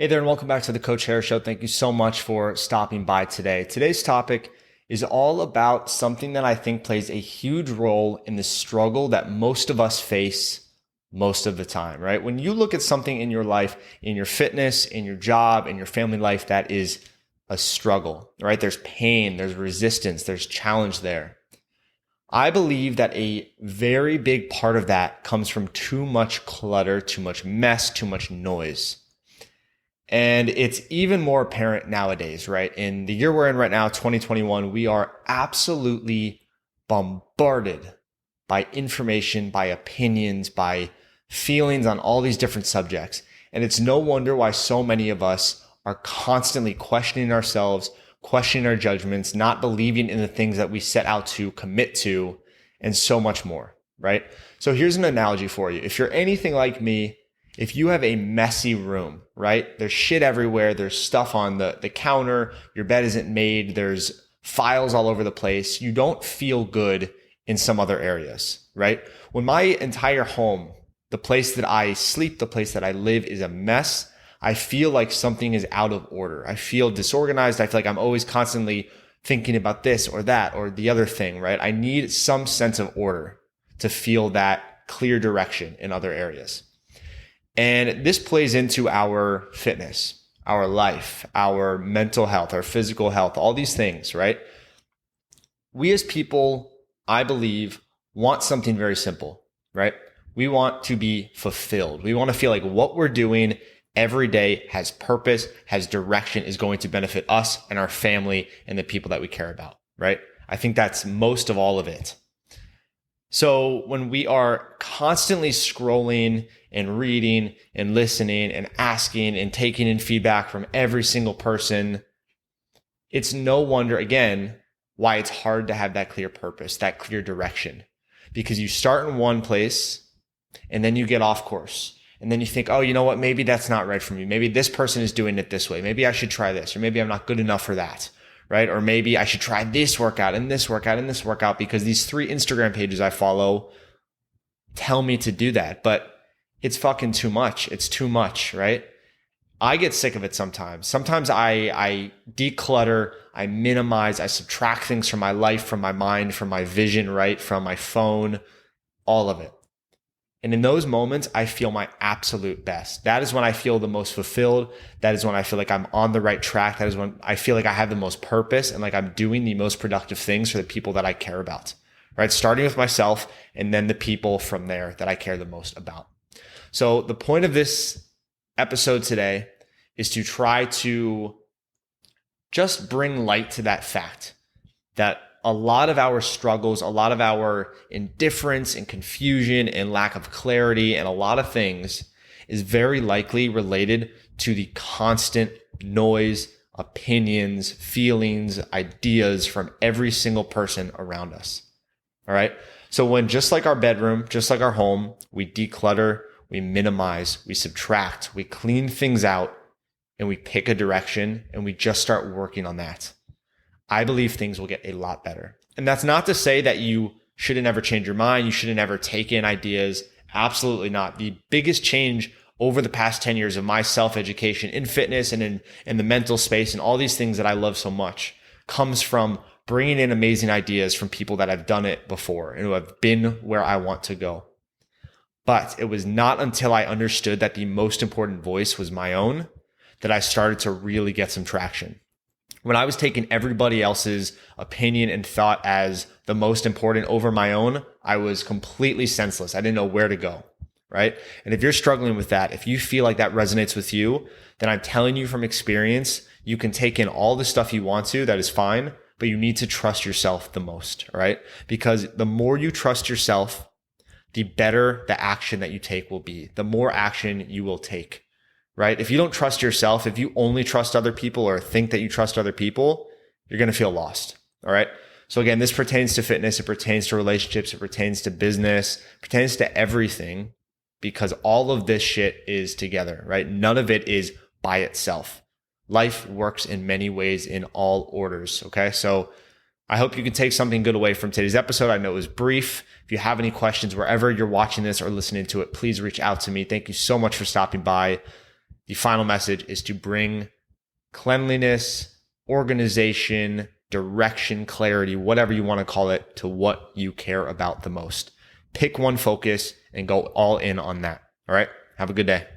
Hey there, and welcome back to the Coach Harris Show. Thank you so much for stopping by today. Today's topic is all about something that I think plays a huge role in the struggle that most of us face most of the time, right? When you look at something in your life, in your fitness, in your job, in your family life, that is a struggle, right? There's pain, there's resistance, there's challenge there. I believe that a very big part of that comes from too much clutter, too much mess, too much noise. And it's even more apparent nowadays, right? In the year we're in right now, 2021, we are absolutely bombarded by information, by opinions, by feelings on all these different subjects. And it's no wonder why so many of us are constantly questioning ourselves, questioning our judgments, not believing in the things that we set out to commit to, and so much more, right? So here's an analogy for you. If you're anything like me, if you have a messy room, right? There's shit everywhere. There's stuff on the counter. Your bed isn't made. There's files all over the place. You don't feel good in some other areas, right? When my entire home, the place that I sleep, the place that I live is a mess, I feel like something is out of order. I feel disorganized. I feel like I'm always constantly thinking about this or that or the other thing, right? I need some sense of order to feel that clear direction in other areas. And this plays into our fitness, our life, our mental health, our physical health, all these things, right? We as people, I believe, want something very simple, right? We want to be fulfilled. We want to feel like what we're doing every day has purpose, has direction, is going to benefit us and our family and the people that we care about, right? I think that's most of all of it. So when we are constantly scrolling and reading and listening and asking and taking in feedback from every single person, it's no wonder, again, why it's hard to have that clear purpose, that clear direction. Because you start in one place and then you get off course. And then you think, oh, you know what? Maybe that's not right for me. Maybe this person is doing it this way. Maybe I should try this, or maybe I'm not good enough for that. Right? Or maybe I should try this workout and this workout and this workout because these 3 Instagram pages I follow tell me to do that. But it's fucking too much. It's too much, right? I get sick of it sometimes. Sometimes I declutter, I minimize, I subtract things from my life, from my mind, from my vision, right? From my phone, all of it. And in those moments, I feel my absolute best. That is when I feel the most fulfilled. That is when I feel like I'm on the right track. That is when I feel like I have the most purpose and like I'm doing the most productive things for the people that I care about, right? Starting with myself and then the people from there that I care the most about. So the point of this episode today is to try to just bring light to that fact that a lot of our struggles, a lot of our indifference and confusion and lack of clarity and a lot of things is very likely related to the constant noise, opinions, feelings, ideas from every single person around us. All right. So when just like our bedroom, just like our home, we declutter, we minimize, we subtract, we clean things out, and we pick a direction and we just start working on that, I believe things will get a lot better. And that's not to say that you shouldn't ever change your mind. You shouldn't ever take in ideas. Absolutely not. The biggest change over the past 10 years of my self-education in fitness and in the mental space and all these things that I love so much comes from bringing in amazing ideas from people that have done it before and who have been where I want to go. But it was not until I understood that the most important voice was my own that I started to really get some traction. When I was taking everybody else's opinion and thought as the most important over my own, I was completely senseless. I didn't know where to go, right? And if you're struggling with that, if you feel like that resonates with you, then I'm telling you from experience, you can take in all the stuff you want to, that is fine, but you need to trust yourself the most, right? Because the more you trust yourself, the better the action that you take will be, the more action you will take. Right? If you don't trust yourself, if you only trust other people or think that you trust other people, you're going to feel lost. All right. So again, this pertains to fitness. It pertains to relationships. It pertains to business. It pertains to everything because all of this shit is together, right? None of it is by itself. Life works in many ways in all orders. Okay. So I hope you can take something good away from today's episode. I know it was brief. If you have any questions, wherever you're watching this or listening to it, please reach out to me. Thank you so much for stopping by. the final message is to bring cleanliness, organization, direction, clarity, whatever you want to call it, to what you care about the most. Pick one focus and go all in on that. All right. Have a good day.